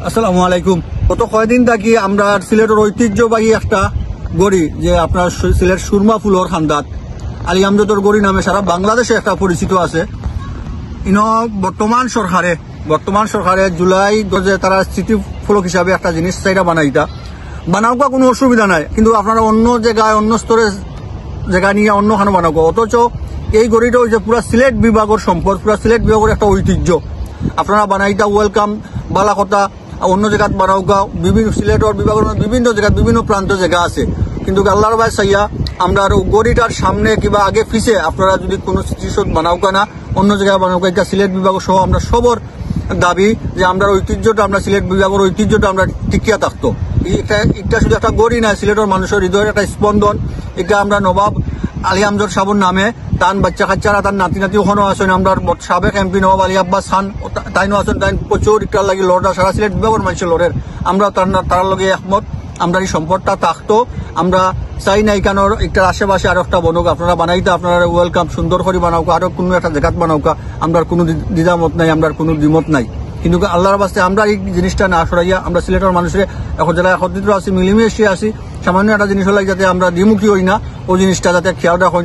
আসসালামু আলাইকুম। গত কয়েকদিন থাকি আমরা সিলেটের ঐতিহ্যবাহী একটা গড়ি যে আপনার সিলেট সুরমা ফুলর খান্দাত আলী আমজদর গড়ি নামে সারা বাংলাদেশে একটা পরিচিত আছে। বর্তমান সরকারে জুলাই তারা স্মৃতি ফলক হিসাবে একটা জিনিস চাইটা বানাওকা কোনো অসুবিধা নাই, কিন্তু আপনারা অন্য জায়গায় অন্য স্তরে জায়গা নিয়ে অন্যখানে বানাওকা। অথচ এই গড়িটা হচ্ছে পুরা সিলেট বিভাগের সম্পদ, পুরা সিলেট বিভাগের একটা ঐতিহ্য। আপনারা বানাইতা ওয়েলকাম, বালা কথা। অন্য জায়গাত বানাওকা বিভিন্ন সিলেটের বিভাগের বিভিন্ন জায়গায় বিভিন্ন প্রান্ত জায়গা আছে, কিন্তু আল্লাহর ভাই চাইয়া আমরা গড়িটার সামনে কিংবা আগে পিছে আপনারা যদি কোনো স্মৃতিসৌধ বানাওকা না, অন্য জায়গায় বানাওকা। এটা সিলেট বিভাগ সহ আমরা সবর দাবি যে আমরা ঐতিহ্যটা, আমরা সিলেট বিভাগের ঐতিহ্যটা আমরা টিকিয়া থাকতো। এটা শুধু একটা গড়ি না, সিলেটের মানুষের হৃদয়ের একটা স্পন্দন। এটা আমরা নবাব আলী আমজদ সাবর নামে তান বাচ্চা কাচ্চারা, তার নাতি নাতি ওখানেও আছেন। আমরা সাবেক এমপি নবাব আলী আব্বাস খান তাইনও আছেন। তাই প্রচুর ইটার লাগে লড়া, সারা সিলেট বিভাগের মানুষের লড়ের। আমরা তার লগে একমত, আমরা এই সম্পদটা থাকতো। আমরা চাই না এখানোর একটার আশেপাশে আরো একটা বনুক। আপনারা বানাইতে আপনারা ওয়েলকাম সুন্দর করে বানাওকা, আরো কোনো একটা জায়গাত বানাওকা। আমরা কোনো দ্বিধামত নাই, আমরা কোনো দ্বিমত নাই, কিন্তু আল্লাহর বাস্তে আমরা এই জিনিসটা না সরাইয়া আমরা সিলেটের মানুষের এখন যারা একত্রিত আছি, মিলিমিশে আছি, সামান্য একটা জিনিস হলে যাতে আমরা দ্বিমুখী হই না, ওই জিনিসটা যাতে খেয়াল রাখুন।